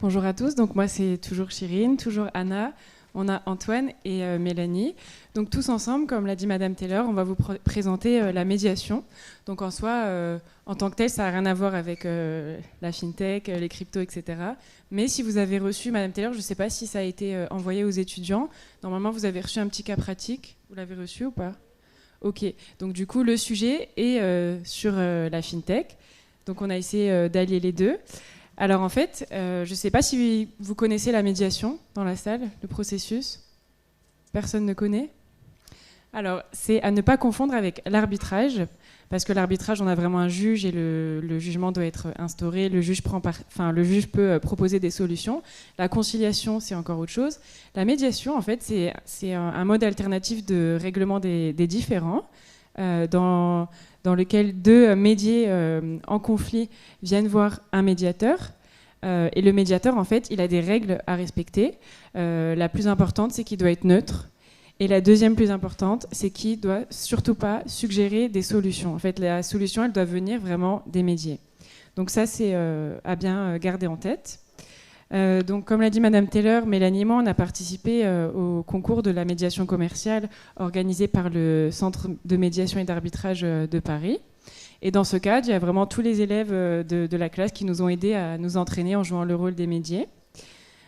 Bonjour à tous, donc moi c'est toujours Chirine, toujours Anna, on a Antoine et Mélanie. Donc tous ensemble, comme l'a dit Madame Taylor, on va vous présenter la médiation. Donc en soi, en tant que telle, ça n'a rien à voir avec la fintech, les cryptos, etc. Mais si vous avez reçu, Madame Taylor, je ne sais pas si ça a été envoyé aux étudiants, normalement vous avez reçu un petit cas pratique, vous l'avez reçu ou pas? Ok, donc du coup le sujet est sur la fintech, donc on a essayé d'allier les deux. Alors en fait, je ne sais pas si vous connaissez la médiation dans la salle, le processus. Personne ne connaît? Alors c'est à ne pas confondre avec l'arbitrage, parce que l'arbitrage, on a vraiment un juge et le jugement doit être instauré, le juge peut proposer des solutions. La conciliation, c'est encore autre chose. La médiation, en fait, c'est un mode alternatif de règlement des différends, dans lequel deux médiés en conflit viennent voir un médiateur. Et le médiateur, en fait, il a des règles à respecter. La plus importante, c'est qu'il doit être neutre. Et la deuxième plus importante, c'est qu'il ne doit surtout pas suggérer des solutions. En fait, la solution, elle doit venir vraiment des médiés. Donc ça, c'est à bien garder en tête. Donc, comme l'a dit Madame Taylor, Mélanie et moi, on a participé au concours de la médiation commerciale organisé par le Centre de médiation et d'arbitrage de Paris. Et dans ce cadre, il y a vraiment tous les élèves de la classe qui nous ont aidés à nous entraîner en jouant le rôle des médiés.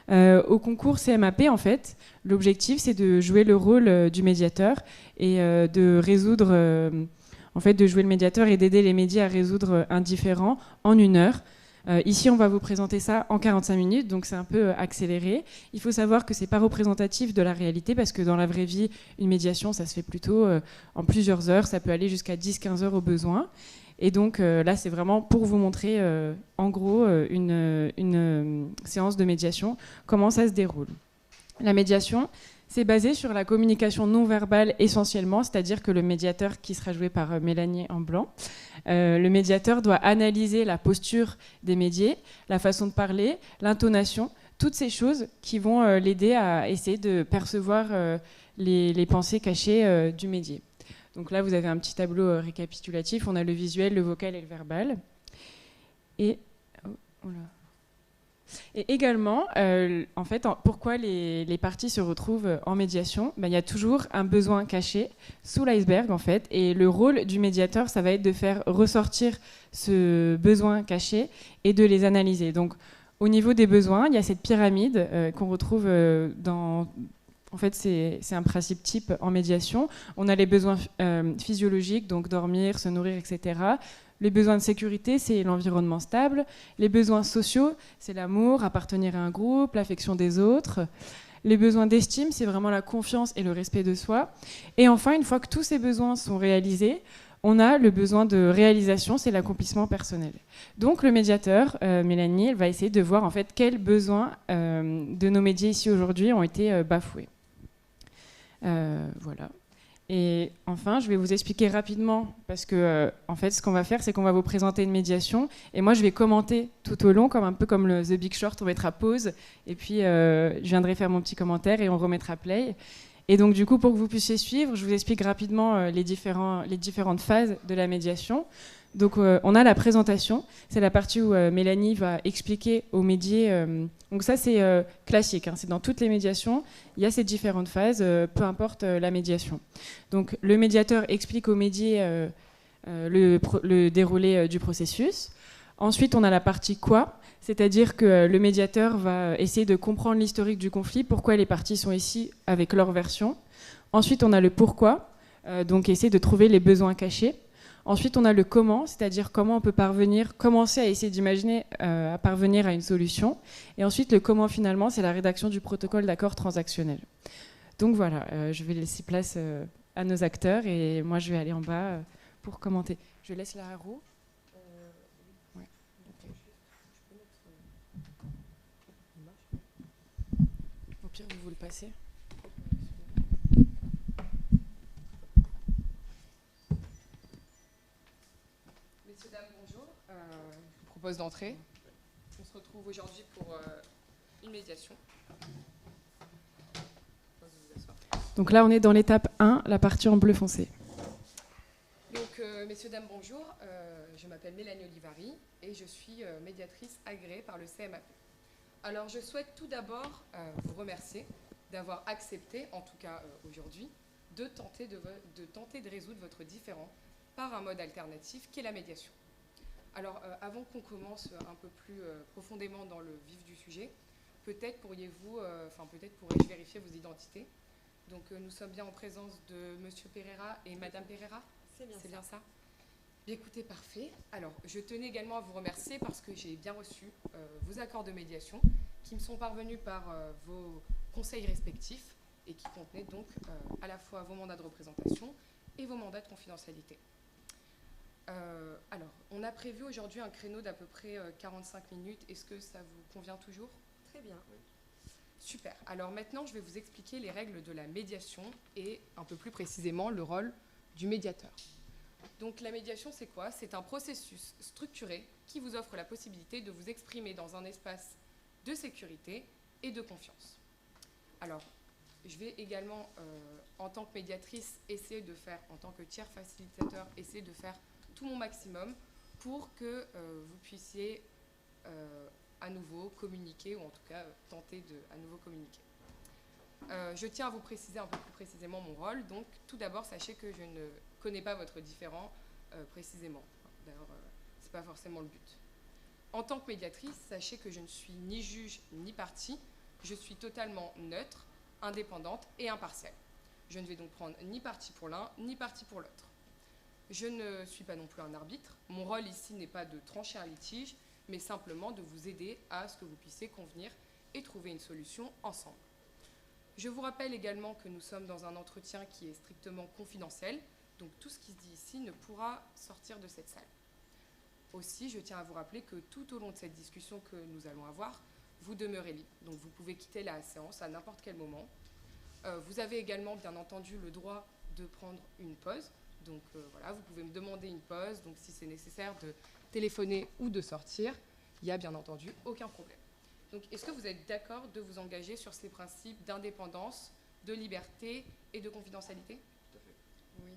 Au concours CMAP, en fait, l'objectif, c'est de jouer le rôle du médiateur et de résoudre, en fait, de jouer le médiateur et d'aider les médias à résoudre un différend en 1 heure. Ici, on va vous présenter ça en 45 minutes, donc c'est un peu accéléré. Il faut savoir que ce n'est pas représentatif de la réalité, parce que dans la vraie vie, une médiation, ça se fait plutôt en plusieurs heures, ça peut aller jusqu'à 10-15 heures au besoin. Et donc là, c'est vraiment pour vous montrer, en gros, une séance de médiation, comment ça se déroule. La médiation, c'est basé sur la communication non verbale essentiellement, c'est-à-dire que le médiateur, qui sera joué par Mélanie en blanc, le médiateur doit analyser la posture des médiés, la façon de parler, l'intonation, toutes ces choses qui vont l'aider à essayer de percevoir les pensées cachées du médié. Donc là, vous avez un petit tableau récapitulatif, on a le visuel, le vocal et le verbal. Et également, en fait, pourquoi les parties se retrouvent en médiation? Il y a toujours un besoin caché sous l'iceberg, en fait, et le rôle du médiateur, ça va être de faire ressortir ce besoin caché et de les analyser. Donc, au niveau des besoins, il y a cette pyramide qu'on retrouve dans... En fait, c'est un principe type en médiation. On a les besoins physiologiques, donc dormir, se nourrir, etc. Les besoins de sécurité, c'est l'environnement stable. Les besoins sociaux, c'est l'amour, appartenir à un groupe, l'affection des autres. Les besoins d'estime, c'est vraiment la confiance et le respect de soi. Et enfin, une fois que tous ces besoins sont réalisés, on a le besoin de réalisation, c'est l'accomplissement personnel. Donc le médiateur, Mélanie, elle va essayer de voir en fait quels besoins de nos médias ici aujourd'hui ont été bafoués. Voilà. Et enfin, je vais vous expliquer rapidement, parce que en fait, ce qu'on va faire, c'est qu'on va vous présenter une médiation, et moi, je vais commenter tout au long, comme un peu comme le The Big Short, on mettra pause, et puis je viendrai faire mon petit commentaire, et on remettra play. Et donc, du coup, pour que vous puissiez suivre, je vous explique rapidement les différentes phases de la médiation. Donc, on a la présentation. C'est la partie où Mélanie va expliquer aux médiés. Donc ça, c'est classique. C'est dans toutes les médiations. Il y a ces différentes phases, peu importe la médiation. Donc, le médiateur explique aux médiés le déroulé du processus. Ensuite, on a la partie quoi, c'est-à-dire que le médiateur va essayer de comprendre l'historique du conflit, pourquoi les parties sont ici avec leur version. Ensuite, on a le pourquoi, donc essayer de trouver les besoins cachés. Ensuite, on a le comment, c'est-à-dire comment on peut commencer à essayer d'imaginer à parvenir à une solution. Et ensuite, le comment finalement, c'est la rédaction du protocole d'accord transactionnel. Donc voilà, je vais laisser place à nos acteurs et moi, je vais aller en bas pour commenter. Je laisse la roue. Ouais. Au pire, vous le passez. Messieurs, dames, bonjour. Je vous propose d'entrer. On se retrouve aujourd'hui pour une médiation. Donc là, on est dans l'étape 1, la partie en bleu foncé. Donc, messieurs, dames, bonjour. Je m'appelle Mélanie Olivari et je suis médiatrice agréée par le CMAP. Alors, je souhaite tout d'abord vous remercier d'avoir accepté, en tout cas aujourd'hui, de tenter de résoudre votre différend par un mode alternatif qui est la médiation. Alors, avant qu'on commence un peu plus profondément dans le vif du sujet, peut-être pourrais-je vérifier vos identités. Donc, nous sommes bien en présence de Monsieur Pereira et Madame Pereira. C'est bien ça. Bien, écoutez, parfait. Alors, je tenais également à vous remercier parce que j'ai bien reçu vos accords de médiation qui me sont parvenus par vos conseils respectifs et qui contenaient donc à la fois vos mandats de représentation et vos mandats de confidentialité. Alors, on a prévu aujourd'hui un créneau d'à peu près 45 minutes. Est-ce que ça vous convient toujours? Très bien. Oui. Super. Alors maintenant, je vais vous expliquer les règles de la médiation et un peu plus précisément le rôle du médiateur. Donc la médiation, c'est quoi? C'est un processus structuré qui vous offre la possibilité de vous exprimer dans un espace de sécurité et de confiance. Alors, je vais également, en tant que médiatrice, essayer de faire, en tant que tiers facilitateur, essayer de faire tout mon maximum pour que vous puissiez à nouveau communiquer, ou en tout cas tenter de à nouveau communiquer. Je tiens à vous préciser un peu plus précisément mon rôle. Donc, tout d'abord, sachez que je ne connais pas votre différend précisément. D'ailleurs, ce n'est pas forcément le but. En tant que médiatrice, sachez que je ne suis ni juge ni partie. Je suis totalement neutre, indépendante et impartiale. Je ne vais donc prendre ni parti pour l'un, ni parti pour l'autre. Je ne suis pas non plus un arbitre. Mon rôle ici n'est pas de trancher un litige, mais simplement de vous aider à ce que vous puissiez convenir et trouver une solution ensemble. Je vous rappelle également que nous sommes dans un entretien qui est strictement confidentiel, donc tout ce qui se dit ici ne pourra sortir de cette salle. Aussi, je tiens à vous rappeler que tout au long de cette discussion que nous allons avoir, vous demeurez libre. Donc vous pouvez quitter la séance à n'importe quel moment. Vous avez également, bien entendu, le droit de prendre une pause. Donc voilà, vous pouvez me demander une pause. Donc si c'est nécessaire de téléphoner ou de sortir, il n'y a bien entendu aucun problème. Donc est-ce que vous êtes d'accord de vous engager sur ces principes d'indépendance, de liberté et de confidentialité? Tout à fait. Oui,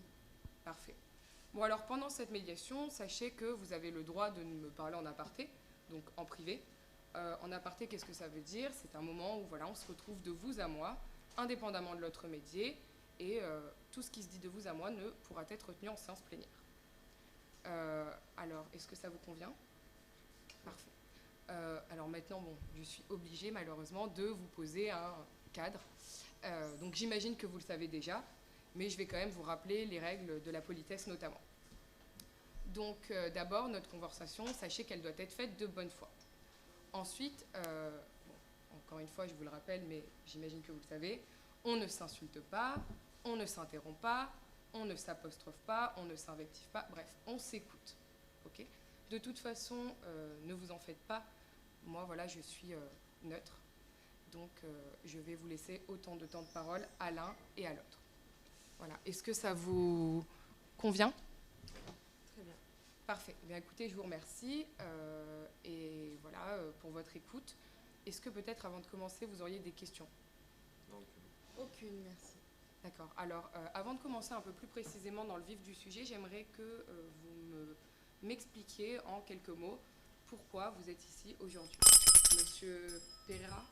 parfait. Bon, alors pendant cette médiation, sachez que vous avez le droit de me parler en aparté, donc en privé. En aparté, qu'est-ce que ça veut dire? C'est un moment où voilà, on se retrouve de vous à moi, indépendamment de l'autre médié, et tout ce qui se dit de vous à moi ne pourra être retenu en séance plénière. Alors, est-ce que ça vous convient? Parfait. Alors maintenant, bon, je suis obligée malheureusement de vous poser un cadre. Donc j'imagine que vous le savez déjà, mais je vais quand même vous rappeler les règles de la politesse notamment. Donc d'abord, notre conversation, sachez qu'elle doit être faite de bonne foi. Ensuite, bon, encore une fois, je vous le rappelle, mais j'imagine que vous le savez, on ne s'insulte pas, on ne s'interrompt pas, on ne s'apostrophe pas, on ne s'invective pas, bref, on s'écoute. Okay? De toute façon, ne vous en faites pas. Moi, voilà, je suis neutre. Donc, je vais vous laisser autant de temps de parole à l'un et à l'autre. Voilà. Est-ce que ça vous convient? Très bien. Parfait. Eh bien, écoutez, je vous remercie. Et voilà, pour votre écoute. Est-ce que peut-être, avant de commencer, vous auriez des questions? Non, Aucune, merci. D'accord. Alors, avant de commencer un peu plus précisément dans le vif du sujet, j'aimerais que vous m'expliquiez en quelques mots pourquoi vous êtes ici aujourd'hui. Monsieur Pereira?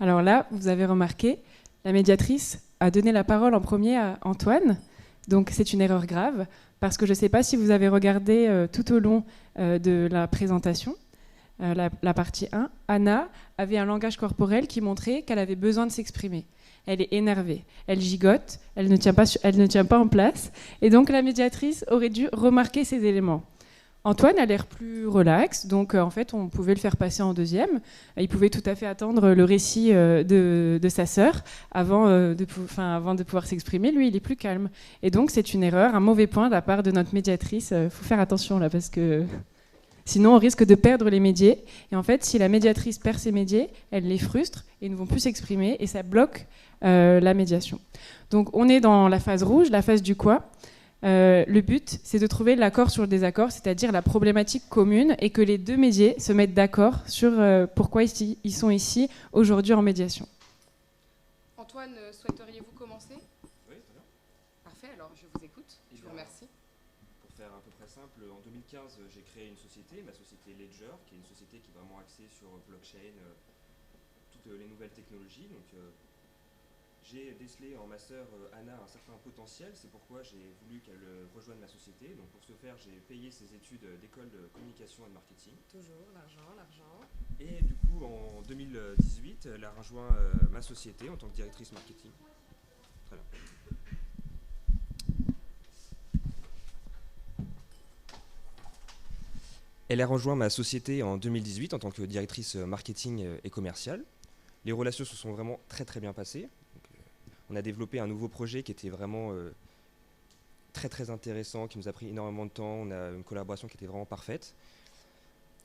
Alors là, vous avez remarqué, la médiatrice a donné la parole en premier à Antoine. Donc c'est une erreur grave, parce que je ne sais pas si vous avez regardé tout au long de la présentation, la partie 1, Anna avait un langage corporel qui montrait qu'elle avait besoin de s'exprimer. Elle est énervée, elle gigote, elle ne tient pas en place. Et donc la médiatrice aurait dû remarquer ces éléments. Antoine a l'air plus relax, donc en fait on pouvait le faire passer en deuxième. Il pouvait tout à fait attendre le récit de sa sœur avant de pouvoir s'exprimer. Lui, il est plus calme. Et donc c'est une erreur, un mauvais point de la part de notre médiatrice. Il faut faire attention là, parce que sinon on risque de perdre les médiés. Et en fait, si la médiatrice perd ses médiés, elle les frustre et ils ne vont plus s'exprimer et ça bloque la médiation. Donc on est dans la phase rouge, la phase du quoi. Le but, c'est de trouver l'accord sur le désaccord, c'est-à-dire la problématique commune, et que les deux médiés se mettent d'accord sur pourquoi ils sont ici aujourd'hui en médiation. Antoine, souhaiteriez-vous commencer? Oui, très bien. Parfait, alors je vous écoute. Je vous remercie. Pour faire à peu près simple, en 2015, j'ai créé une société, ma société Ledger, qui est une société qui est vraiment axée sur blockchain, les nouvelles technologies. Donc, j'ai décelé en master Anna un certain potentiel, c'est pourquoi j'ai voulu qu'elle rejoigne ma société. Donc pour ce faire, j'ai payé ses études d'école de communication et de marketing. Toujours, l'argent, l'argent. Et du coup, en 2018, elle a rejoint ma société en tant que directrice marketing. Très bien. Elle a rejoint ma société en 2018 en tant que directrice marketing et commerciale. Les relations se sont vraiment très très bien passées. Donc, on a développé un nouveau projet qui était vraiment très très intéressant, qui nous a pris énormément de temps. On a une collaboration qui était vraiment parfaite.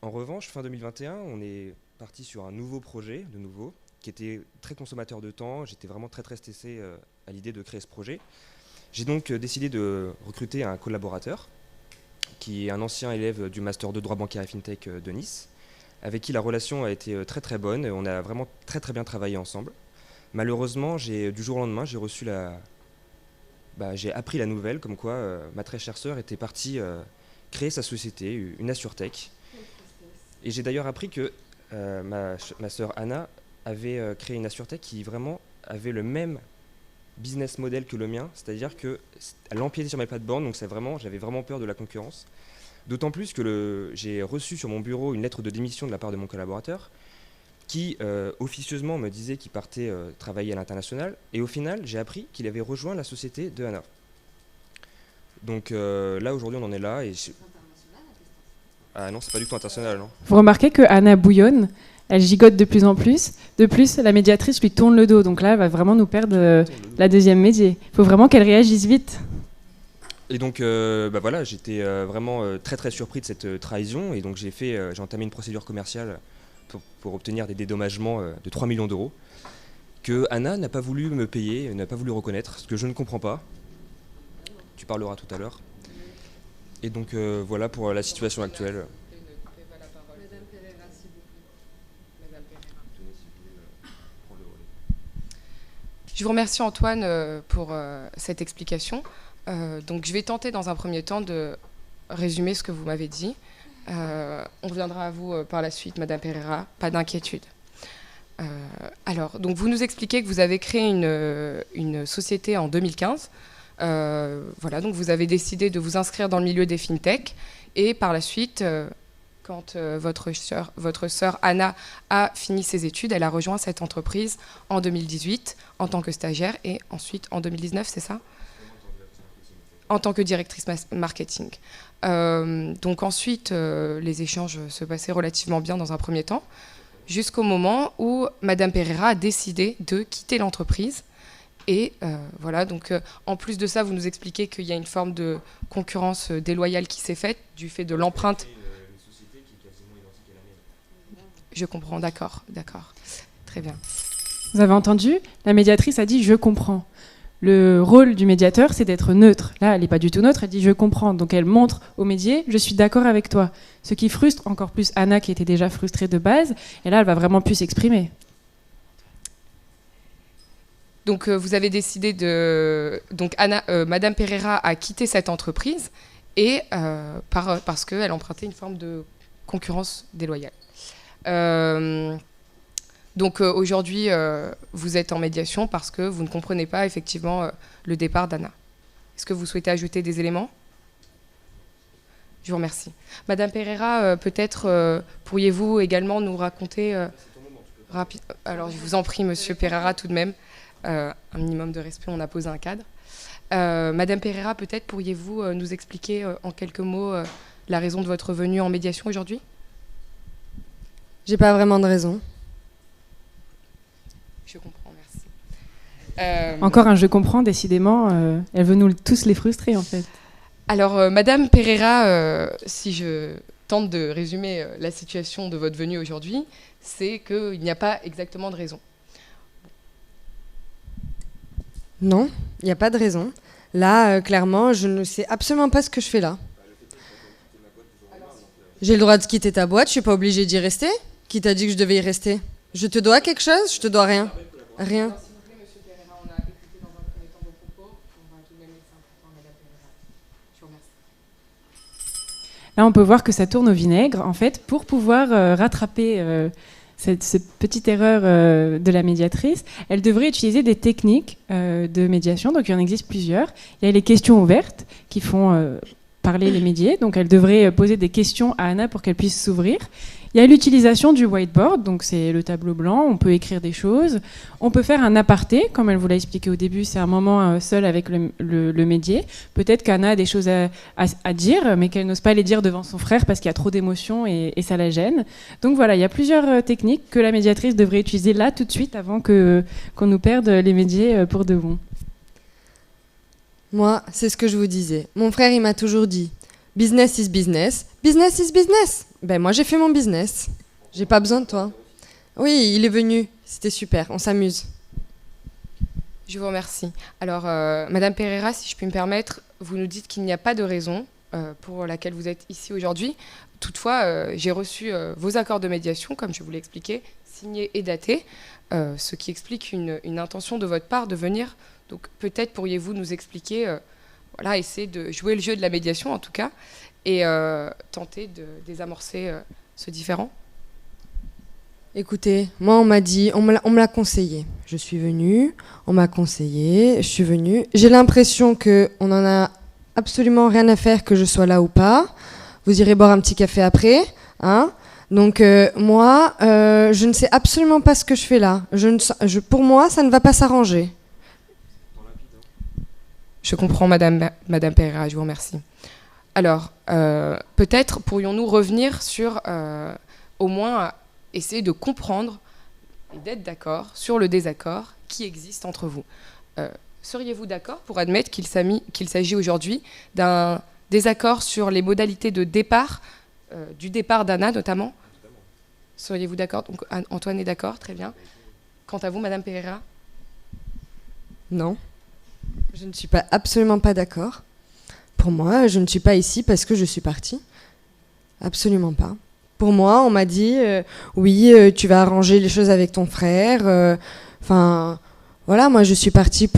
En revanche, fin 2021, on est parti sur un nouveau projet, de nouveau, qui était très consommateur de temps. J'étais vraiment très très stressé à l'idée de créer ce projet. J'ai donc décidé de recruter un collaborateur qui est un ancien élève du Master 2 droit bancaire et FinTech de Nice, avec qui la relation a été très très bonne. On a vraiment très très bien travaillé ensemble. Malheureusement, du jour au lendemain, j'ai appris la nouvelle comme quoi ma très chère sœur était partie créer sa société, une AssureTech. Et j'ai d'ailleurs appris que ma sœur Anna avait créé une AssureTech qui vraiment avait le même business model que le mien, c'est-à-dire qu'elle empiétait sur mes plates-bandes, donc j'avais vraiment peur de la concurrence. D'autant plus que j'ai reçu sur mon bureau une lettre de démission de la part de mon collaborateur qui officieusement me disait qu'il partait travailler à l'international, et au final j'ai appris qu'il avait rejoint la société de Anna. Donc là aujourd'hui on en est là et ah non, c'est pas du tout international, non. Vous remarquez que Anna bouillonne, elle gigote de plus en plus. De plus, la médiatrice lui tourne le dos, donc là elle va vraiment nous perdre la deuxième médiée. Il faut vraiment qu'elle réagisse vite. Et donc voilà, j'étais vraiment très très surpris de cette trahison, et donc j'ai entamé une procédure commerciale pour obtenir des dédommagements de 3 millions d'euros que Anna n'a pas voulu me payer, n'a pas voulu reconnaître, ce que je ne comprends pas. Tu parleras tout à l'heure. Et donc voilà pour la situation actuelle. Madame Pereira, s'il vous plaît. Madame Pereira. Tenez, si vous voulez prendre le relais. Je vous remercie Antoine pour cette explication. Donc je vais tenter dans un premier temps de résumer ce que vous m'avez dit. On reviendra à vous par la suite, Madame Pereira, pas d'inquiétude. Alors, donc vous nous expliquez que vous avez créé une société en 2015. Voilà, donc vous avez décidé de vous inscrire dans le milieu des fintech, et par la suite, quand votre sœur Anna a fini ses études, elle a rejoint cette entreprise en 2018 en tant que stagiaire, et ensuite en 2019, c'est ça ? En tant que directrice marketing. Donc ensuite, les échanges se passaient relativement bien dans un premier temps, jusqu'au moment où Madame Pereira a décidé de quitter l'entreprise. Et voilà, donc en plus de ça, vous nous expliquez qu'il y a une forme de concurrence déloyale qui s'est faite du fait de l'empreinte. Une société qui est quasiment identique à la mienne. Je comprends, d'accord. Très bien. Vous avez entendu ? La médiatrice a dit « je comprends ». Le rôle du médiateur, c'est d'être neutre. Là, elle n'est pas du tout neutre, elle dit « je comprends ». Donc elle montre au médié « je suis d'accord avec toi ». Ce qui frustre encore plus Anna, qui était déjà frustrée de base. Et là, elle va vraiment plus s'exprimer. Donc vous avez décidé donc Madame Pereira a quitté cette entreprise, et parce qu'elle empruntait une forme de concurrence déloyale. Donc aujourd'hui, vous êtes en médiation parce que vous ne comprenez pas effectivement le départ d'Anna. Est-ce que vous souhaitez ajouter des éléments ? Je vous remercie. Madame Pereira, peut-être pourriez-vous également nous raconter rapide. Alors je vous en prie, Monsieur Pereira, tout de même. Un minimum de respect, on a posé un cadre. Madame Pereira, peut-être pourriez-vous nous expliquer en quelques mots la raison de votre venue en médiation aujourd'hui ? J'ai pas vraiment de raison. Je comprends, merci. Encore un « je comprends », décidément, elle veut nous tous les frustrer en fait. Alors, Madame Pereira, si je tente de résumer la situation de votre venue aujourd'hui, c'est qu'il n'y a pas exactement de raison. Non, il n'y a pas de raison. Là, clairement, je ne sais absolument pas ce que je fais là. J'ai le droit de quitter ta boîte, je suis pas obligée d'y rester. Qui t'a dit que je devais y rester ? Je te dois quelque chose ? Je te dois rien. Rien. Alors, s'il vous plaît, Monsieur Pereira, on a écouté dans un premier temps vos propos. On va tout de même laisser un peu de temps à Madame Pereira. Je vous remercie. Là, on peut voir que ça tourne au vinaigre, en fait, pour pouvoir rattraper cette petite erreur de la médiatrice, elle devrait utiliser des techniques de médiation. Donc il y en existe plusieurs. Il y a les questions ouvertes qui font parler les médiés. Donc elle devrait poser des questions à Anna pour qu'elle puisse s'ouvrir. Il y a l'utilisation du whiteboard, donc c'est le tableau blanc, on peut écrire des choses. On peut faire un aparté, comme elle vous l'a expliqué au début, c'est un moment seul avec le médié. Peut-être qu'Anna a des choses à dire, mais qu'elle n'ose pas les dire devant son frère parce qu'il y a trop d'émotions et ça la gêne. Donc voilà, il y a plusieurs techniques que la médiatrice devrait utiliser là tout de suite avant qu'on nous perde les médiés pour de bon. Moi, c'est ce que je vous disais. Mon frère, il m'a toujours dit « Business is business, business is business ». Ben moi, j'ai fait mon business. J'ai pas besoin de toi. Oui, il est venu. C'était super, on s'amuse. Je vous remercie. Alors, Madame Pereira, si je puis me permettre, vous nous dites qu'il n'y a pas de raison pour laquelle vous êtes ici aujourd'hui. Toutefois, j'ai reçu vos accords de médiation, comme je vous l'ai expliqué, signés et datés, ce qui explique une intention de votre part de venir. Donc, peut-être pourriez-vous nous expliquer, voilà, essayer de jouer le jeu de la médiation, en tout cas, et tenter de désamorcer ce différend. Écoutez, moi on m'a dit, on me l'a conseillé. Je suis venue, on m'a conseillé, je suis venue. J'ai l'impression qu'on n'en a absolument rien à faire que je sois là ou pas. Vous irez boire un petit café après, hein. Donc moi, je ne sais absolument pas ce que je fais là. Pour moi, ça ne va pas s'arranger. Je comprends, Madame Pereira, je vous remercie. Alors, peut-être pourrions-nous revenir sur, au moins, essayer de comprendre et d'être d'accord sur le désaccord qui existe entre vous. Seriez-vous d'accord pour admettre qu'il s'agit aujourd'hui d'un désaccord sur les modalités de départ, du départ d'Anna notamment? Seriez-vous d'accord? Donc Antoine est d'accord, très bien. Quant à vous, Madame Pereira? Non, je ne suis absolument pas d'accord. Pour moi, je ne suis pas ici parce que je suis partie. Absolument pas. Pour moi, on m'a dit oui, tu vas arranger les choses avec ton frère. Enfin, voilà, moi je suis partie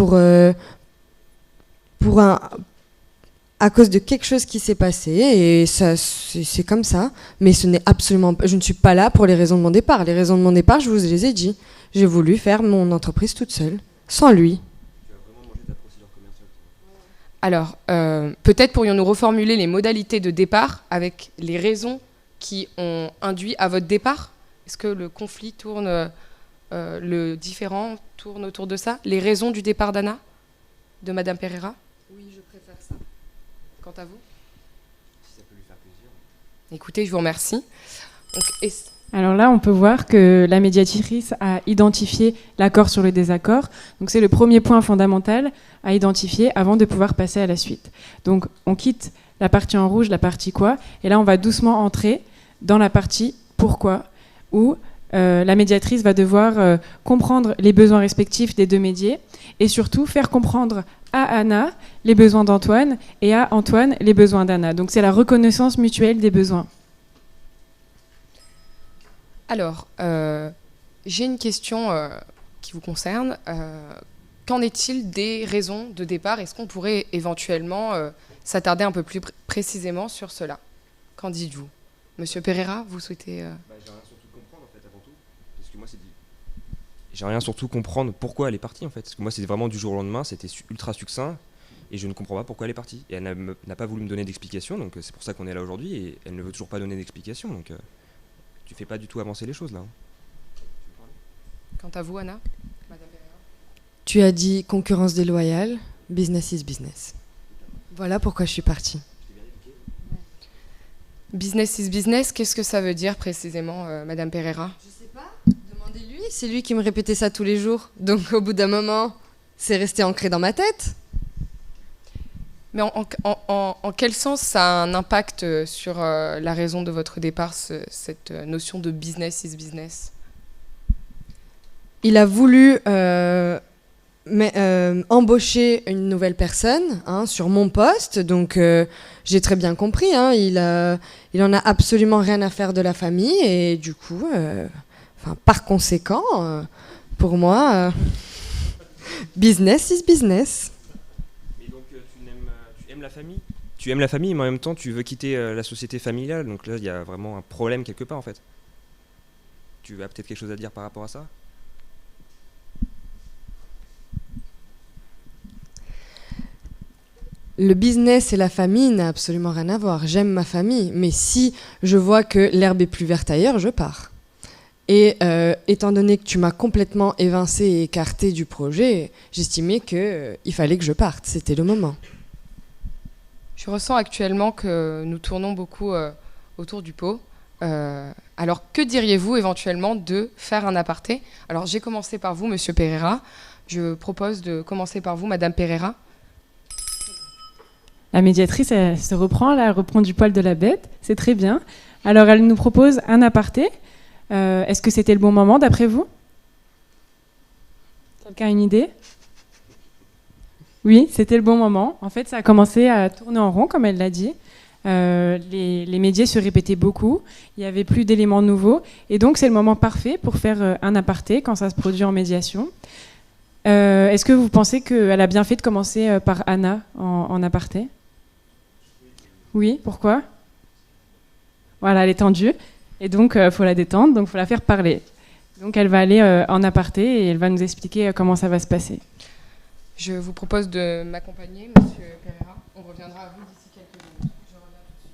à cause de quelque chose qui s'est passé et ça, c'est comme ça. Mais ce n'est absolument pas. Je ne suis pas là pour les raisons de mon départ. Les raisons de mon départ, je vous les ai dit. J'ai voulu faire mon entreprise toute seule, sans lui. Alors, peut-être pourrions-nous reformuler les modalités de départ avec les raisons qui ont induit à votre départ? Est-ce que le conflit tourne, le différend tourne autour de ça? Les raisons du départ d'Anna, de Madame Pereira? Oui, je préfère ça. Quant à vous? Si ça peut lui faire plaisir. Écoutez, je vous remercie. Donc, Alors là, on peut voir que la médiatrice a identifié l'accord sur le désaccord. Donc c'est le premier point fondamental à identifier avant de pouvoir passer à la suite. Donc on quitte la partie en rouge, la partie quoi, et là on va doucement entrer dans la partie pourquoi, où la médiatrice va devoir comprendre les besoins respectifs des deux médiés et surtout faire comprendre à Anna les besoins d'Antoine et à Antoine les besoins d'Anna. Donc c'est la reconnaissance mutuelle des besoins. Alors, j'ai une question qui vous concerne. Qu'en est-il des raisons de départ? Est-ce qu'on pourrait éventuellement s'attarder un peu plus précisément sur cela? Qu'en dites-vous? Monsieur Pereira, vous souhaitez... J'ai rien surtout comprendre, en fait, avant tout. Parce que moi, j'ai rien surtout comprendre pourquoi elle est partie, en fait. Parce que moi, c'était vraiment du jour au lendemain, c'était ultra succinct. Et je ne comprends pas pourquoi elle est partie. Et elle n'a pas voulu me donner d'explication, donc c'est pour ça qu'on est là aujourd'hui. Et elle ne veut toujours pas donner d'explication, donc... tu fais pas du tout avancer les choses là. Quant à vous, Anna, Madame Pereira. Tu as dit concurrence déloyale, business is business. Voilà pourquoi je suis partie. Business is business, qu'est-ce que ça veut dire précisément, Madame Pereira? Je sais pas, demandez-lui. C'est lui qui me répétait ça tous les jours. Donc au bout d'un moment, c'est resté ancré dans ma tête. Mais en quel sens ça a un impact sur la raison de votre départ, cette notion de business is business? Il a voulu embaucher une nouvelle personne sur mon poste, donc j'ai très bien compris. Il en a absolument rien à faire de la famille et du coup, par conséquent, pour moi, business is business. La famille. Tu aimes la famille, mais en même temps, tu veux quitter la société familiale. Donc là, il y a vraiment un problème quelque part, en fait. tu as peut-être quelque chose à dire par rapport à ça? Le business et la famille n'a absolument rien à voir. J'aime ma famille, mais si je vois que l'herbe est plus verte ailleurs, je pars. Et étant donné que tu m'as complètement évincé et écarté du projet, j'estimais qu'il fallait que je parte. C'était le moment. Je ressens actuellement que nous tournons beaucoup autour du pot. Alors, que diriez-vous éventuellement de faire un aparté? Alors, j'ai commencé par vous, Monsieur Pereira. Je propose de commencer par vous, Madame Pereira. La médiatrice, elle se reprend, là, elle reprend du poil de la bête. C'est très bien. Alors, elle nous propose un aparté. Est-ce que c'était le bon moment, d'après vous? Quelqu'un a une idée? Oui, c'était le bon moment. En fait, ça a commencé à tourner en rond, comme elle l'a dit. Les médias se répétaient beaucoup. Il n'y avait plus d'éléments nouveaux. Et donc, c'est le moment parfait pour faire un aparté quand ça se produit en médiation. Est-ce que vous pensez qu'elle a bien fait de commencer par Anna en aparté? Oui, pourquoi? Voilà, elle est tendue. Et donc, il faut la détendre, donc il faut la faire parler. Donc, elle va aller en aparté et elle va nous expliquer comment ça va se passer. Je vous propose de m'accompagner, Monsieur Pereira. On reviendra à vous d'ici quelques minutes. Je reviens tout de suite.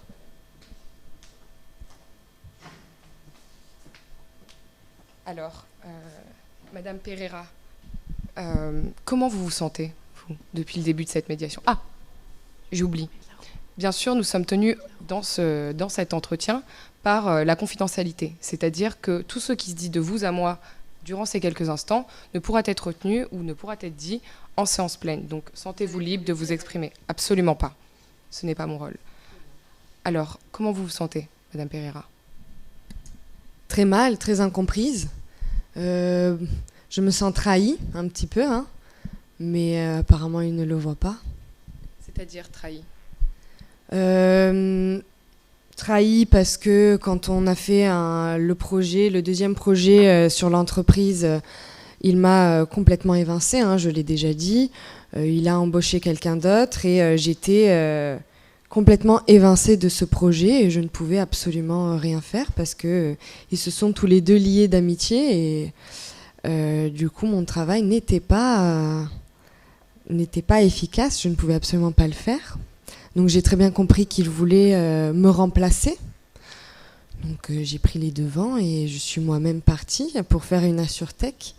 Alors, Madame Pereira, comment vous vous sentez, vous, depuis le début de cette médiation? Ah, j'oublie. Bien sûr, nous sommes tenus dans cet entretien par la confidentialité. C'est-à-dire que tout ce qui se dit de vous à moi durant ces quelques instants ne pourra être retenu ou ne pourra être dit en séance pleine. Donc, sentez-vous libre de vous exprimer. Absolument pas. Ce n'est pas mon rôle. Alors, comment vous vous sentez, Madame Pereira? Très mal, très incomprise. Je me sens trahie un petit peu, hein, mais apparemment il ne le voit pas. C'est-à-dire trahie? Trahi parce que quand on a fait le deuxième projet sur l'entreprise, il m'a complètement évincé, hein, je l'ai déjà dit. Il a embauché quelqu'un d'autre et j'étais complètement évincée de ce projet et je ne pouvais absolument rien faire parce que ils se sont tous les deux liés d'amitié et du coup mon travail n'était pas efficace, je ne pouvais absolument pas le faire. Donc j'ai très bien compris qu'il voulait me remplacer. Donc j'ai pris les devants et je suis moi-même partie pour faire une AssureTech.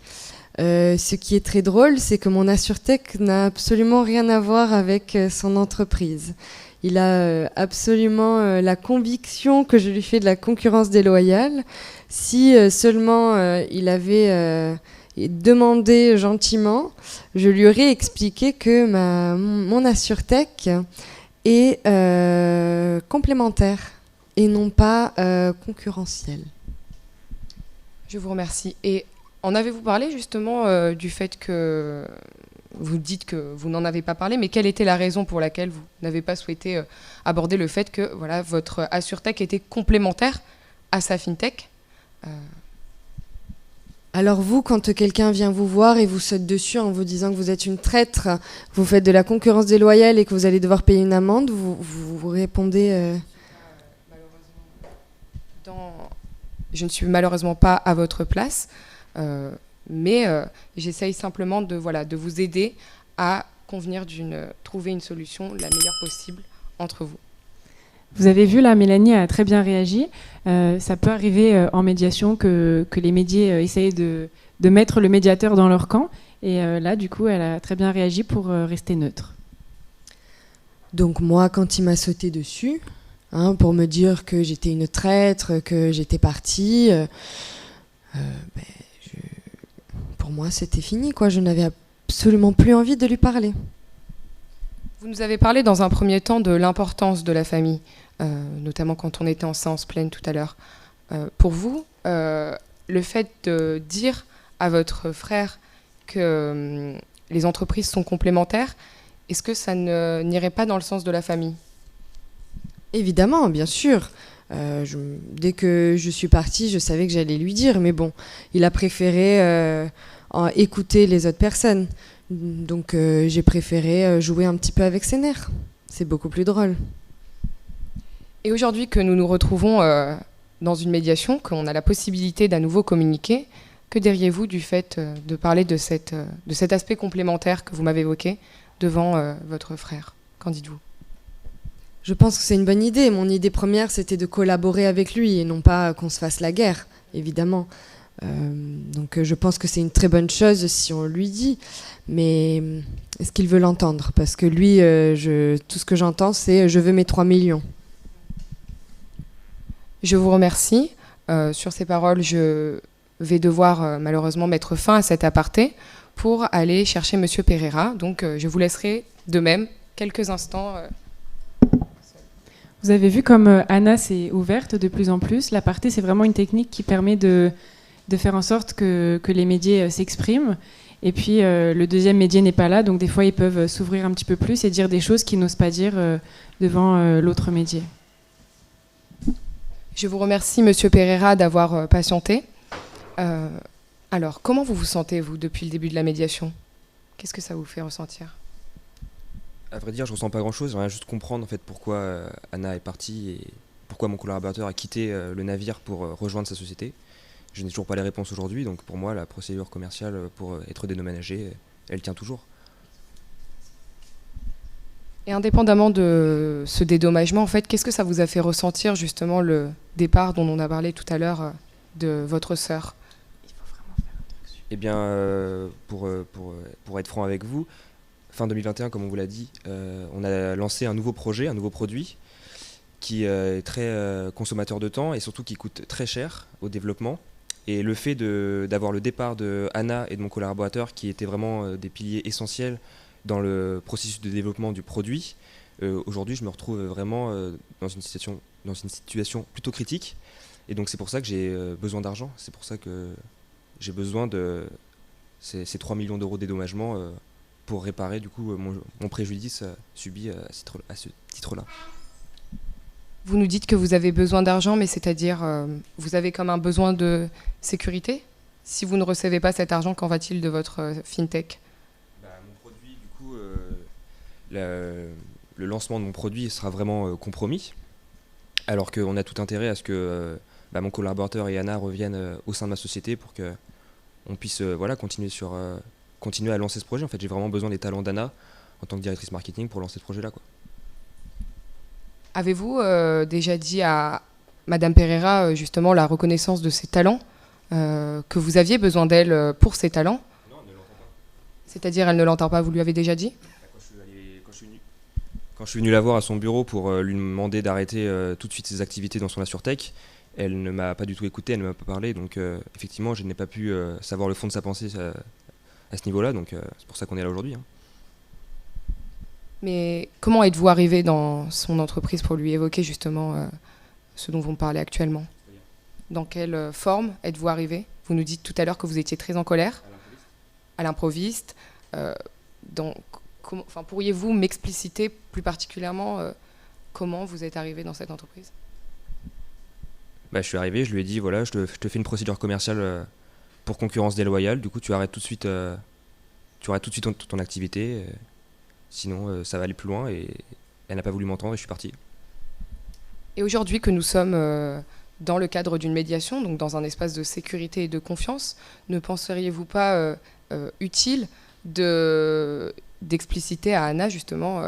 Ce qui est très drôle, c'est que mon AssureTech n'a absolument rien à voir avec son entreprise. Il a absolument la conviction que je lui fais de la concurrence déloyale. Si seulement il avait demandé gentiment, je lui aurais expliqué que mon AssureTech est complémentaire et non pas concurrentiel. Je vous remercie. Et en avez-vous parlé justement du fait que vous dites que vous n'en avez pas parlé, mais quelle était la raison pour laquelle vous n'avez pas souhaité aborder le fait que voilà, votre AssureTech était complémentaire à sa FinTech? Alors vous, quand quelqu'un vient vous voir et vous saute dessus en vous disant que vous êtes une traître, vous faites de la concurrence déloyale et que vous allez devoir payer une amende, vous répondez... Je ne suis malheureusement pas à votre place, mais j'essaye simplement de vous aider à trouver une solution la meilleure possible entre vous. Vous avez vu, là, Mélanie a très bien réagi. Ça peut arriver en médiation que les médias essayent de mettre le médiateur dans leur camp. Et là, du coup, elle a très bien réagi pour rester neutre. Donc moi, quand il m'a sauté dessus, hein, pour me dire que j'étais une traître, que j'étais partie, pour moi, c'était fini, quoi. Je n'avais absolument plus envie de lui parler. Vous nous avez parlé dans un premier temps de l'importance de la famille, notamment quand on était en séance pleine tout à l'heure. Pour vous, le fait de dire à votre frère que les entreprises sont complémentaires, est-ce que ça n'irait pas dans le sens de la famille? Évidemment, bien sûr. Dès que je suis partie, je savais que j'allais lui dire, mais bon, il a préféré écouter les autres personnes. Donc j'ai préféré jouer un petit peu avec ses nerfs. C'est beaucoup plus drôle. Et aujourd'hui que nous nous retrouvons dans une médiation, qu'on a la possibilité d'à nouveau communiquer, que diriez-vous du fait de parler de cet aspect complémentaire que vous m'avez évoqué devant votre frère? Qu'en dites-vous? Je pense que c'est une bonne idée. Mon idée première, c'était de collaborer avec lui et non pas qu'on se fasse la guerre, évidemment. Donc je pense que c'est une très bonne chose si on lui dit. Mais est-ce qu'il veut l'entendre? Parce que lui, tout ce que j'entends, c'est « je veux mes 3 millions ». Je vous remercie. Sur ces paroles, je vais devoir malheureusement mettre fin à cet aparté pour aller chercher Monsieur Pereira. Donc je vous laisserai de même quelques instants. Vous avez vu comme Anna s'est ouverte de plus en plus. L'aparté, c'est vraiment une technique qui permet de faire en sorte que les médias s'expriment. Et puis le deuxième média n'est pas là, donc des fois ils peuvent s'ouvrir un petit peu plus et dire des choses qu'ils n'osent pas dire devant l'autre média. Je vous remercie, Monsieur Pereira, d'avoir patienté. Alors, comment vous vous sentez, vous, depuis le début de la médiation? Qu'est-ce que ça vous fait ressentir? À vrai dire, je ressens pas grand-chose. J'aimerais juste comprendre en fait pourquoi Anna est partie et pourquoi mon collaborateur a quitté le navire pour rejoindre sa société. Je n'ai toujours pas les réponses aujourd'hui, donc pour moi, la procédure commerciale pour être dédommagé, elle tient toujours. Et indépendamment de ce dédommagement, en fait, qu'est-ce que ça vous a fait ressentir justement le départ dont on a parlé tout à l'heure de votre sœur? Eh bien, pour être franc avec vous, fin 2021, comme on vous l'a dit, on a lancé un nouveau projet, un nouveau produit qui est très consommateur de temps et surtout qui coûte très cher au développement. Et le fait d'avoir le départ de Anna et de mon collaborateur, qui étaient vraiment des piliers essentiels dans le processus de développement du produit, aujourd'hui je me retrouve vraiment dans une situation plutôt critique. Et donc c'est pour ça que j'ai besoin d'argent, c'est pour ça que j'ai besoin de ces 3 millions d'euros de dédommagement pour réparer du coup mon préjudice subi à ce titre-là. Vous nous dites que vous avez besoin d'argent, mais c'est-à-dire vous avez comme un besoin de sécurité? Si vous ne recevez pas cet argent, qu'en va-t-il de votre fintech? Mon produit, du coup, le lancement de mon produit sera vraiment compromis, alors qu'on a tout intérêt à ce que mon collaborateur et Anna reviennent au sein de ma société pour qu'on puisse continuer à lancer ce projet. En fait, j'ai vraiment besoin des talents d'Anna en tant que directrice marketing pour lancer ce projet-là, quoi. Avez-vous déjà dit à Madame Pereira justement la reconnaissance de ses talents, que vous aviez besoin d'elle pour ses talents? Non, elle ne l'entend pas. C'est-à-dire elle ne l'entend pas, vous lui avez déjà dit? Quand je suis venu la voir à son bureau pour lui demander d'arrêter tout de suite ses activités dans son AssureTech, elle ne m'a pas du tout écouté, elle ne m'a pas parlé, donc effectivement je n'ai pas pu savoir le fond de sa pensée à ce niveau-là, donc c'est pour ça qu'on est là aujourd'hui. Mais comment êtes-vous arrivé dans son entreprise pour lui évoquer justement ce dont vous me parlez actuellement? Dans quelle forme êtes-vous arrivé? Vous nous dites tout à l'heure que vous étiez très en colère. À l'improviste. Pourriez-vous m'expliciter plus particulièrement comment vous êtes arrivé dans cette entreprise? Je suis arrivé, je lui ai dit voilà, je te fais une procédure commerciale pour concurrence déloyale, du coup tu arrêtes tout de suite ton activité. Sinon, ça va aller plus loin et elle n'a pas voulu m'entendre et je suis parti. Et aujourd'hui que nous sommes dans le cadre d'une médiation, donc dans un espace de sécurité et de confiance, ne penseriez-vous pas utile d'expliciter à Anna justement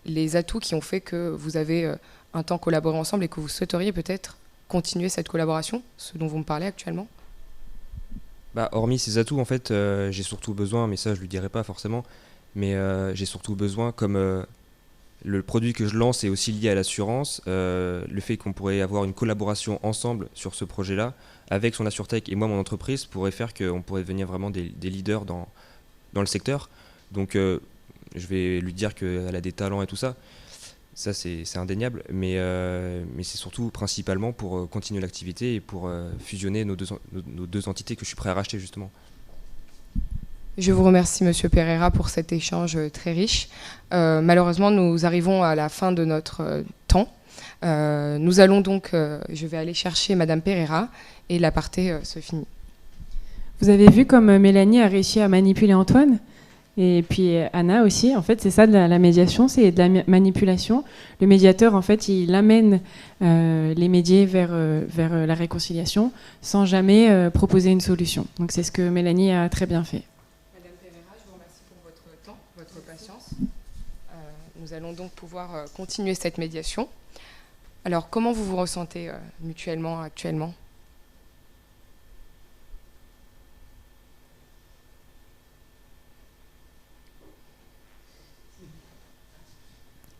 les atouts qui ont fait que vous avez un temps collaboré ensemble et que vous souhaiteriez peut-être continuer cette collaboration, ce dont vous me parlez actuellement? Hormis ces atouts, en fait, j'ai surtout besoin, mais ça je lui dirai pas forcément, mais j'ai surtout besoin, comme le produit que je lance est aussi lié à l'assurance, le fait qu'on pourrait avoir une collaboration ensemble sur ce projet-là, avec son AssureTech et moi, mon entreprise, pourrait faire qu'on pourrait devenir vraiment des leaders dans le secteur. Donc je vais lui dire qu'elle a des talents et tout ça. Ça, c'est indéniable, mais c'est surtout principalement pour continuer l'activité et pour fusionner nos deux entités que je suis prêt à racheter, justement. Je vous remercie, Monsieur Pereira, pour cet échange très riche. Malheureusement, nous arrivons à la fin de notre temps. Nous allons donc, je vais aller chercher Madame Pereira et l'aparté se finit. Vous avez vu comme Mélanie a réussi à manipuler Antoine? Et puis Anna aussi, en fait, c'est ça de la médiation, c'est de la manipulation. Le médiateur, en fait, il amène les médiés vers la réconciliation sans jamais proposer une solution. Donc c'est ce que Mélanie a très bien fait. Madame Pereira, je vous remercie pour votre temps, votre patience. Nous allons donc pouvoir continuer cette médiation. Alors, comment vous vous ressentez mutuellement actuellement ?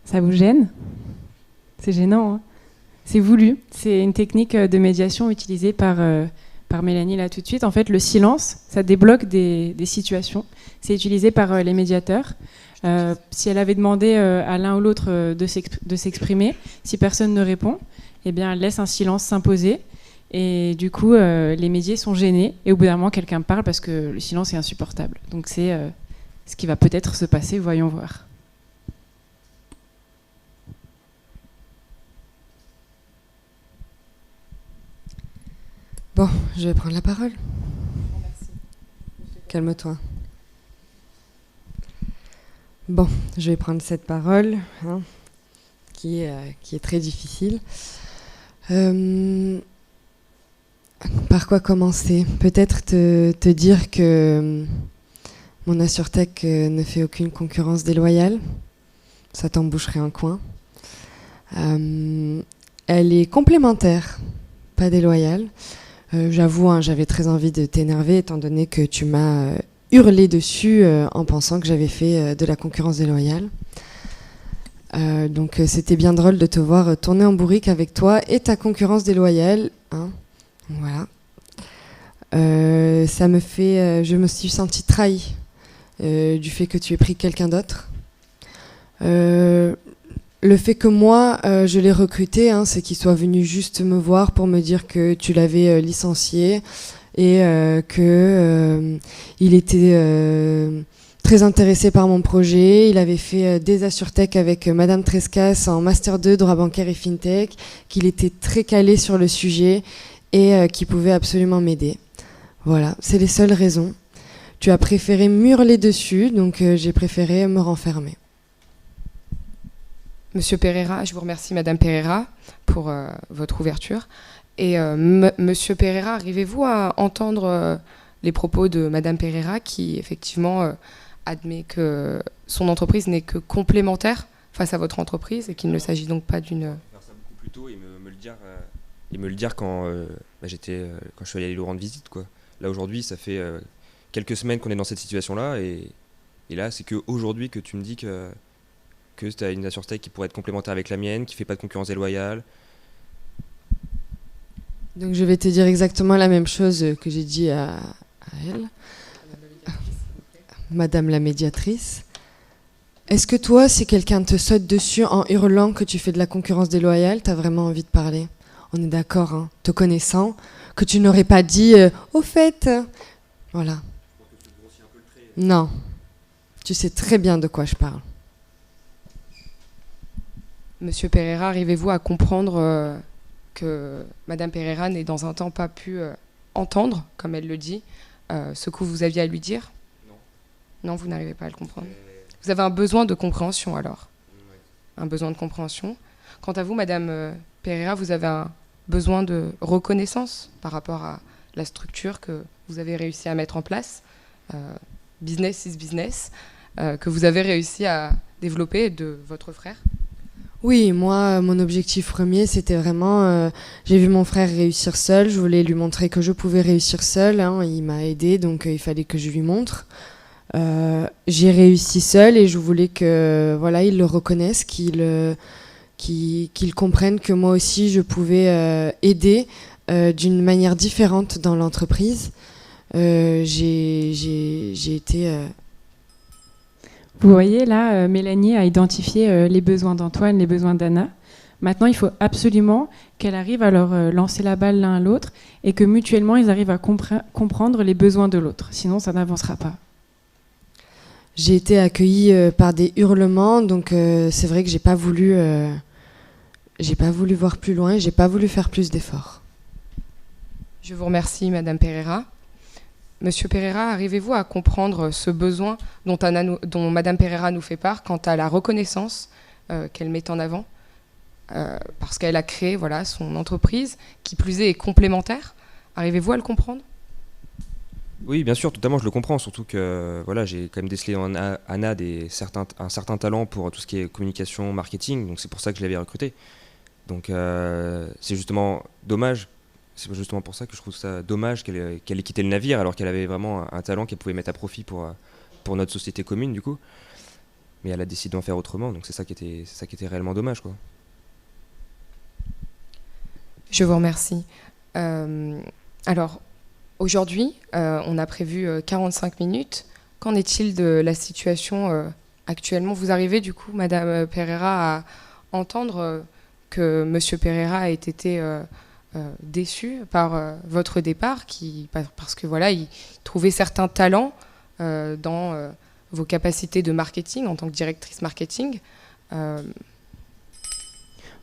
Ça vous gêne ? C'est gênant, hein ? C'est voulu. C'est une technique de médiation utilisée par Mélanie là tout de suite. En fait, le silence, ça débloque des situations. C'est utilisé par les médiateurs. Si elle avait demandé à l'un ou l'autre de s'exprimer, si personne ne répond, eh bien, elle laisse un silence s'imposer. Et du coup, les médiés sont gênés. Et au bout d'un moment, quelqu'un parle parce que le silence est insupportable. Donc c'est ce qui va peut-être se passer. Voyons voir. Bon, je vais prendre la parole. Calme-toi. Bon, je vais prendre cette parole, hein, qui est très difficile. Par quoi commencer ? Peut-être te dire que mon AssureTech ne fait aucune concurrence déloyale. Ça t'emboucherait un coin. Elle est complémentaire, pas déloyale. J'avoue, hein, j'avais très envie de t'énerver étant donné que tu m'as hurlé dessus en pensant que j'avais fait de la concurrence déloyale. Donc c'était bien drôle de te voir tourner en bourrique avec toi et ta concurrence déloyale. Hein. Voilà. Je me suis sentie trahie du fait que tu aies pris quelqu'un d'autre. Le fait que moi, je l'ai recruté, hein, c'est qu'il soit venu juste me voir pour me dire que tu l'avais licencié et qu'il était très intéressé par mon projet. Il avait fait des AssureTech avec Madame Trescas en Master 2, droit bancaire et FinTech, qu'il était très calé sur le sujet et qu'il pouvait absolument m'aider. Voilà, c'est les seules raisons. Tu as préféré m'hurler dessus, donc j'ai préféré me renfermer. Monsieur Pereira, je vous remercie, Madame Pereira, pour votre ouverture. Et Monsieur Pereira, arrivez-vous à entendre les propos de Madame Pereira qui, effectivement, admet que son entreprise n'est que complémentaire face à votre entreprise et qu'il ne s'agit donc pas d'une... Faire ça beaucoup plus tôt et me le dire quand je suis allé lui rendre visite, quoi. Là, aujourd'hui, ça fait quelques semaines qu'on est dans cette situation-là et là, c'est qu'aujourd'hui que tu me dis que tu as une AssureTech qui pourrait être complémentaire avec la mienne, qui ne fait pas de concurrence déloyale. Donc je vais te dire exactement la même chose que j'ai dit à elle, Madame la médiatrice. Est-ce que toi, si quelqu'un te saute dessus en hurlant que tu fais de la concurrence déloyale, tu as vraiment envie de parler ? On est d'accord, hein, te connaissant, que tu n'aurais pas dit « au fait ». Voilà. Non, tu sais très bien de quoi je parle. Monsieur Pereira, arrivez-vous à comprendre que Madame Pereira n'est dans un temps pas pu entendre, comme elle le dit, ce que vous aviez à lui dire ? Non. Non, vous n'arrivez pas à le comprendre. Vous avez un besoin de compréhension alors ? Oui. Un besoin de compréhension. Quant à vous, Madame Pereira, vous avez un besoin de reconnaissance par rapport à la structure que vous avez réussi à mettre en place, business is business, que vous avez réussi à développer de votre frère ? Oui, moi, mon objectif premier, c'était vraiment... j'ai vu mon frère réussir seul, je voulais lui montrer que je pouvais réussir seul. Hein, il m'a aidé, donc il fallait que je lui montre. J'ai réussi seul et je voulais que, voilà, il le reconnaisse, qu'il comprenne que moi aussi, je pouvais aider d'une manière différente dans l'entreprise. J'ai été... Vous voyez, là, Mélanie a identifié les besoins d'Antoine, les besoins d'Anna. Maintenant, il faut absolument qu'elle arrive à leur lancer la balle l'un à l'autre et que mutuellement, ils arrivent à comprendre les besoins de l'autre. Sinon, ça n'avancera pas. J'ai été accueillie par des hurlements, donc c'est vrai que j'ai pas voulu voir plus loin et j'ai pas voulu faire plus d'efforts. Je vous remercie, Madame Pereira. Monsieur Pereira, arrivez-vous à comprendre ce besoin dont Madame Pereira nous fait part quant à la reconnaissance qu'elle met en avant parce qu'elle a créé son entreprise, qui plus est complémentaire. Arrivez-vous à le comprendre ? Oui, bien sûr, totalement, je le comprends, surtout que j'ai quand même décelé en Anna un certain talent pour tout ce qui est communication, marketing, donc c'est pour ça que je l'avais recrutée. Donc c'est justement dommage, c'est justement pour ça que je trouve ça dommage qu'elle ait quitté le navire alors qu'elle avait vraiment un talent qu'elle pouvait mettre à profit pour notre société commune du coup. Mais elle a décidé d'en faire autrement, donc c'est ça qui était réellement dommage, quoi. Je vous remercie. Alors, aujourd'hui, on a prévu 45 minutes. Qu'en est-il de la situation actuellement ? Vous arrivez, du coup, Madame Pereira, à entendre que Monsieur Pereira ait été déçu par votre départ, parce que il trouvait certains talents dans vos capacités de marketing en tant que directrice marketing.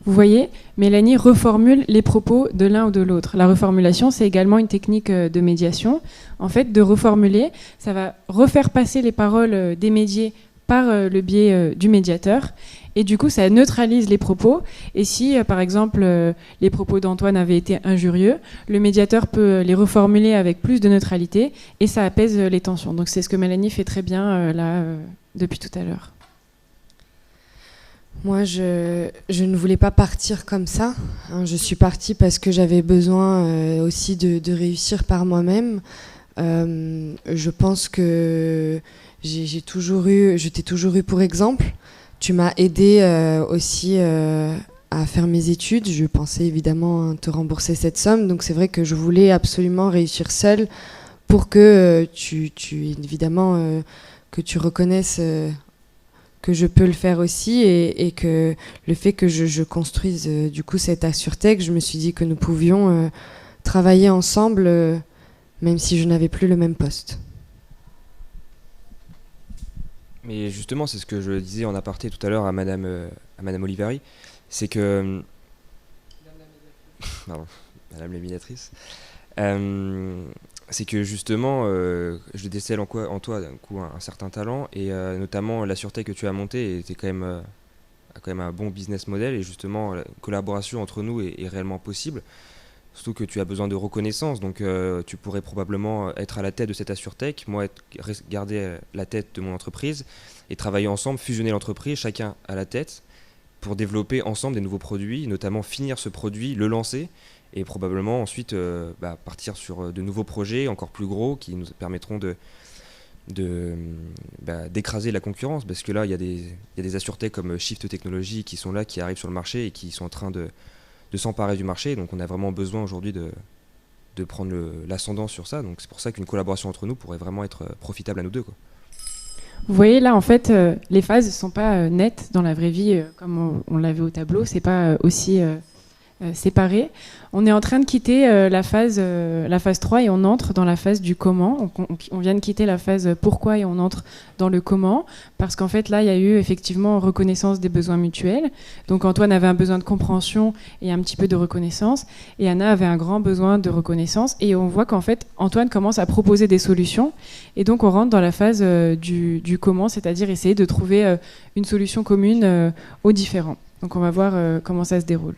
Vous voyez, Mélanie reformule les propos de l'un ou de l'autre. La reformulation, c'est également une technique de médiation. En fait, de reformuler, ça va refaire passer les paroles des médiés par le biais du médiateur. Et du coup, ça neutralise les propos. Et si, par exemple, les propos d'Antoine avaient été injurieux, le médiateur peut les reformuler avec plus de neutralité et ça apaise les tensions. Donc c'est ce que Mélanie fait très bien depuis tout à l'heure. Moi, je ne voulais pas partir comme ça. Je suis partie parce que j'avais besoin aussi de réussir par moi-même. Je pense que je t'ai toujours eu pour exemple. Tu m'as aidé aussi à faire mes études. Je pensais évidemment te rembourser cette somme. Donc c'est vrai que je voulais absolument réussir seule pour que que tu reconnaisses que je peux le faire aussi et que le fait que je construise du coup cette AssureTech, je me suis dit que nous pouvions travailler ensemble même si je n'avais plus le même poste. Mais justement, c'est ce que je disais en aparté tout à l'heure à Madame Oliveri, c'est que... Pardon, Madame la médiatrice. C'est que justement, je décèle en toi un certain talent, et notamment la sûreté que tu as montée a quand même un bon business model, et justement, la collaboration entre nous est réellement possible. Surtout que tu as besoin de reconnaissance, donc tu pourrais probablement être à la tête de cette AssureTech, moi garder la tête de mon entreprise et travailler ensemble, fusionner l'entreprise, chacun à la tête, pour développer ensemble des nouveaux produits, notamment finir ce produit, le lancer, et probablement ensuite partir sur de nouveaux projets encore plus gros qui nous permettront d'écraser la concurrence, parce que là il y a des AssureTech comme Shift Technology qui sont là, qui arrivent sur le marché et qui sont en train de s'emparer du marché, donc on a vraiment besoin aujourd'hui de prendre l'ascendant sur ça, donc c'est pour ça qu'une collaboration entre nous pourrait vraiment être profitable à nous deux, quoi. Vous voyez là en fait les phases ne sont pas nettes dans la vraie vie comme on l'avait au tableau, c'est pas aussi séparés. On est en train de quitter la phase 3 et on entre dans la phase du comment. On vient de quitter la phase pourquoi et on entre dans le comment, parce qu'en fait là il y a eu effectivement reconnaissance des besoins mutuels. Donc Antoine avait un besoin de compréhension et un petit peu de reconnaissance, et Anna avait un grand besoin de reconnaissance, et on voit qu'en fait Antoine commence à proposer des solutions, et donc on rentre dans la phase du comment, c'est-à-dire essayer de trouver une solution commune aux différents. Donc on va voir comment ça se déroule.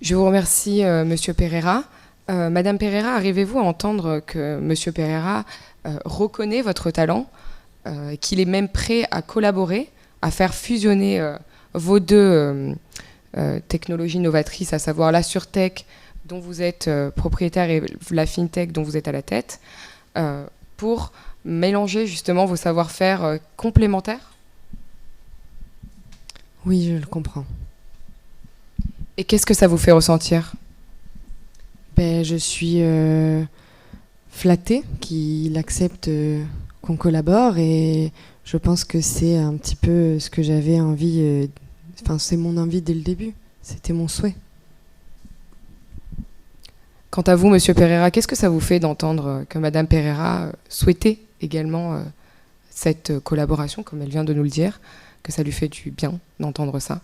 Je vous remercie, Monsieur Pereira. Madame Pereira, arrivez-vous à entendre que Monsieur Pereira reconnaît votre talent, qu'il est même prêt à collaborer, à faire fusionner vos deux technologies novatrices, à savoir la SureTech, dont vous êtes propriétaire, et la FinTech, dont vous êtes à la tête, pour mélanger justement vos savoir-faire complémentaires ? Oui, je le comprends. Et qu'est-ce que ça vous fait ressentir ? Je suis flattée qu'il accepte qu'on collabore, et je pense que c'est un petit peu ce que j'avais envie, c'est mon envie dès le début, c'était mon souhait. Quant à vous, Monsieur Pereira, qu'est-ce que ça vous fait d'entendre que Madame Pereira souhaitait également cette collaboration, comme elle vient de nous le dire, que ça lui fait du bien d'entendre ça ?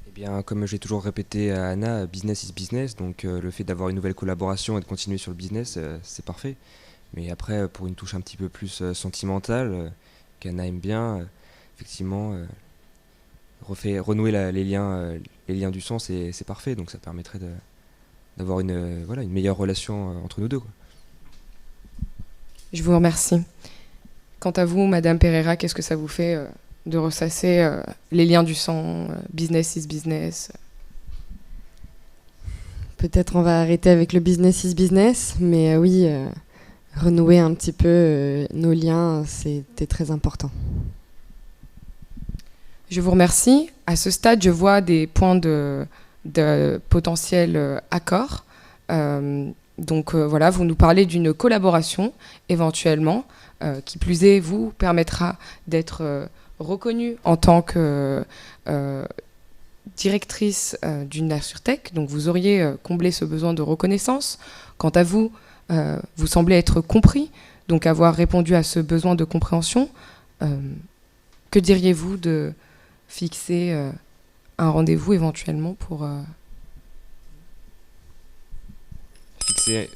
Eh Bien, comme j'ai toujours répété à Anna, business is business, donc le fait d'avoir une nouvelle collaboration et de continuer sur le business, c'est parfait. Mais après, pour une touche un petit peu plus sentimentale, qu'Anna aime bien, effectivement, renouer les liens du sang, c'est parfait, donc ça permettrait d'avoir une meilleure relation entre nous deux, quoi. Je vous remercie. Quant à vous, Madame Pereira, qu'est-ce que ça vous fait de ressasser les liens du sang, business is business? Peut-être on va arrêter avec le business is business, mais oui, renouer un petit peu nos liens, c'était très important. Je vous remercie. À ce stade, je vois des points de potentiel accord. Donc voilà, vous nous parlez d'une collaboration éventuellement, qui plus est, vous permettra d'être reconnue en tant que directrice d'une Assurtech. Donc vous auriez comblé ce besoin de reconnaissance. Quant à vous, vous semblez être compris, donc avoir répondu à ce besoin de compréhension. Que diriez-vous de fixer un rendez-vous éventuellement pour... Fixer...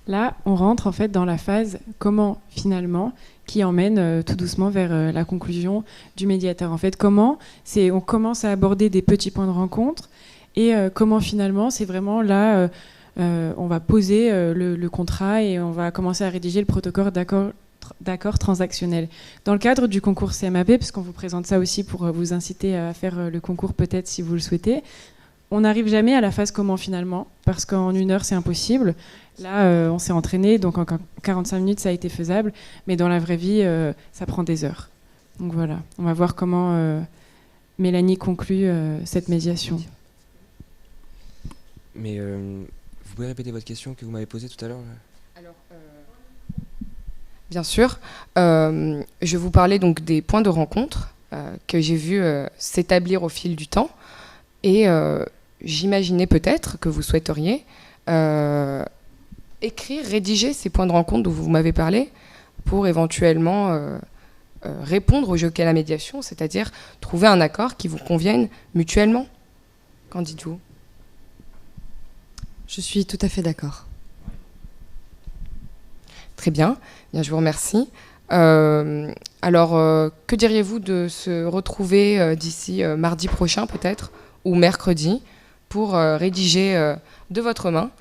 Là, on rentre en fait dans la phase comment finalement qui emmène tout doucement vers la conclusion du médiateur. En fait, on commence à aborder des petits points de rencontre et comment finalement c'est vraiment là on va poser le contrat et on va commencer à rédiger le protocole d'accord transactionnel. Dans le cadre du concours CMAP, puisqu'on vous présente ça aussi pour vous inciter à faire le concours peut-être si vous le souhaitez, on n'arrive jamais à la phase comment finalement, parce qu'en 1 heure c'est impossible. Là, on s'est entraîné, donc en 45 minutes ça a été faisable, mais dans la vraie vie, ça prend des heures. Donc voilà, on va voir comment Mélanie conclut cette médiation. Mais vous pouvez répéter votre question que vous m'avez posée tout à l'heure? Alors, bien sûr. Je vous parlais donc des points de rencontre que j'ai vus s'établir au fil du temps. Et j'imaginais peut-être que vous souhaiteriez rédiger ces points de rencontre dont vous m'avez parlé pour éventuellement répondre au jeu qu'est la médiation, c'est-à-dire trouver un accord qui vous convienne mutuellement. Qu'en dites-vous? Je suis tout à fait d'accord. Très bien. Bien, je vous remercie. Alors, que diriez-vous de se retrouver d'ici mardi prochain peut-être, ou mercredi, pour rédiger de votre main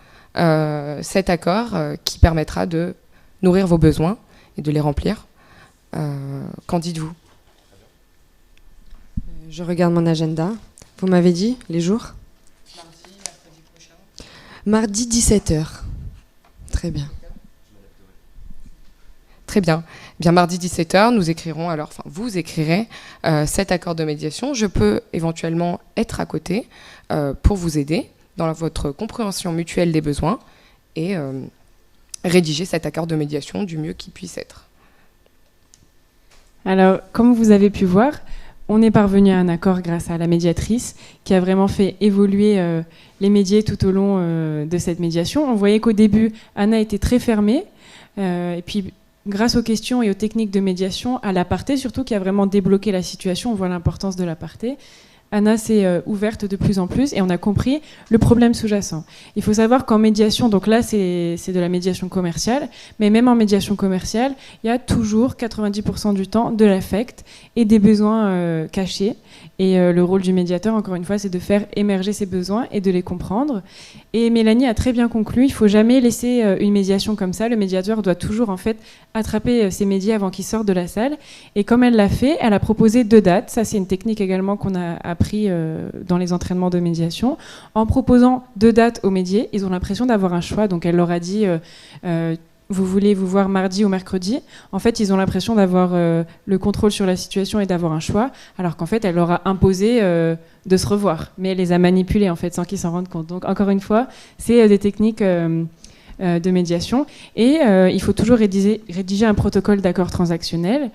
cet accord qui permettra de nourrir vos besoins et de les remplir? Qu'en dites-vous? Je regarde mon agenda. Vous m'avez dit les jours? Mercredi prochain. Mardi 17h. Très bien. Très bien. Bien, mardi 17h, vous écrirez cet accord de médiation. Je peux éventuellement être à côté pour vous aider dans votre compréhension mutuelle des besoins et rédiger cet accord de médiation du mieux qu'il puisse être. Alors, comme vous avez pu voir, on est parvenu à un accord grâce à la médiatrice qui a vraiment fait évoluer les médiés tout au long de cette médiation. On voyait qu'au début, Anna était très fermée et puis grâce aux questions et aux techniques de médiation, à l'aparté surtout, qui a vraiment débloqué la situation, on voit l'importance de l'aparté. Anna s'est ouverte de plus en plus et on a compris le problème sous-jacent. Il faut savoir qu'en médiation, donc là c'est de la médiation commerciale, mais même en médiation commerciale, il y a toujours 90% du temps de l'affect et des besoins cachés. Et le rôle du médiateur, encore une fois, c'est de faire émerger ces besoins et de les comprendre. Et Mélanie a très bien conclu, il ne faut jamais laisser une médiation comme ça. Le médiateur doit toujours en fait attraper ses médias avant qu'ils sortent de la salle. Et comme elle l'a fait, elle a proposé 2 dates. Ça, c'est une technique également qu'on a appris dans les entraînements de médiation. En proposant 2 dates aux médiés, ils ont l'impression d'avoir un choix. Donc elle leur a dit vous voulez vous voir mardi ou mercredi? En fait, ils ont l'impression d'avoir le contrôle sur la situation et d'avoir un choix, alors qu'en fait, elle leur a imposé de se revoir. Mais elle les a manipulés, en fait, sans qu'ils s'en rendent compte. Donc, encore une fois, c'est des techniques de médiation. Et il faut toujours rédiger un protocole d'accord transactionnel.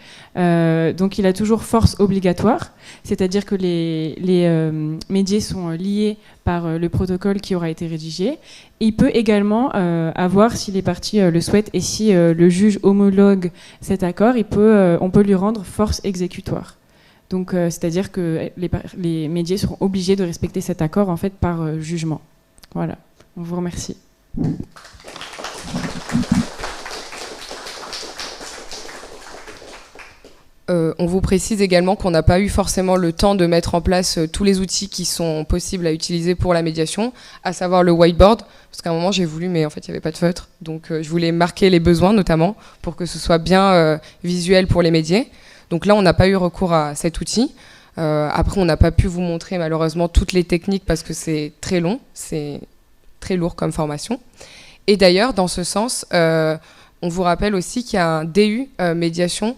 Donc, il a toujours force obligatoire, c'est-à-dire que les médiés sont liés par le protocole qui aura été rédigé. Il peut également avoir, si les parties le souhaitent et si le juge homologue cet accord, on peut lui rendre force exécutoire. Donc, c'est-à-dire que les médias seront obligés de respecter cet accord en fait par jugement. Voilà. On vous remercie. On vous précise également qu'on n'a pas eu forcément le temps de mettre en place tous les outils qui sont possibles à utiliser pour la médiation, à savoir le whiteboard, parce qu'à un moment j'ai voulu, mais en fait il n'y avait pas de feutre, donc je voulais marquer les besoins notamment, pour que ce soit bien visuel pour les médias. Donc là on n'a pas eu recours à cet outil. Après on n'a pas pu vous montrer malheureusement toutes les techniques, parce que c'est très long, c'est très lourd comme formation. Et d'ailleurs dans ce sens, on vous rappelle aussi qu'il y a un DU médiation.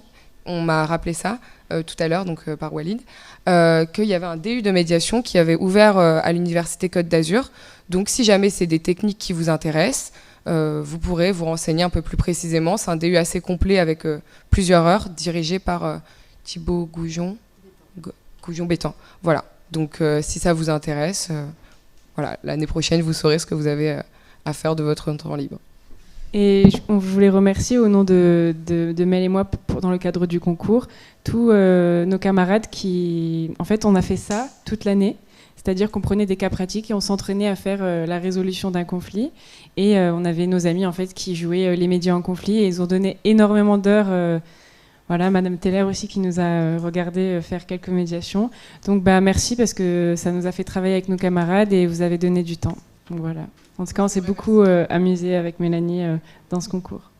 On m'a rappelé ça tout à l'heure, donc par Walid, qu'il y avait un DU de médiation qui avait ouvert à l'Université Côte d'Azur. Donc si jamais c'est des techniques qui vous intéressent, vous pourrez vous renseigner un peu plus précisément. C'est un DU assez complet avec plusieurs heures, dirigé par Thibaut Goujon-Bétan. Voilà, donc si ça vous intéresse, voilà, l'année prochaine, vous saurez ce que vous avez à faire de votre temps libre. Et on voulait remercier au nom de Mel et moi, dans le cadre du concours, tous nos camarades qui... En fait, on a fait ça toute l'année. C'est-à-dire qu'on prenait des cas pratiques et on s'entraînait à faire la résolution d'un conflit. Et on avait nos amis en fait, qui jouaient les médias en conflit et ils ont donné énormément d'heures. Voilà, Madame Teller aussi qui nous a regardé faire quelques médiations. Donc merci parce que ça nous a fait travailler avec nos camarades et vous avez donné du temps. Donc voilà. En tout cas, on s'est beaucoup amusé avec Mélanie dans ce concours.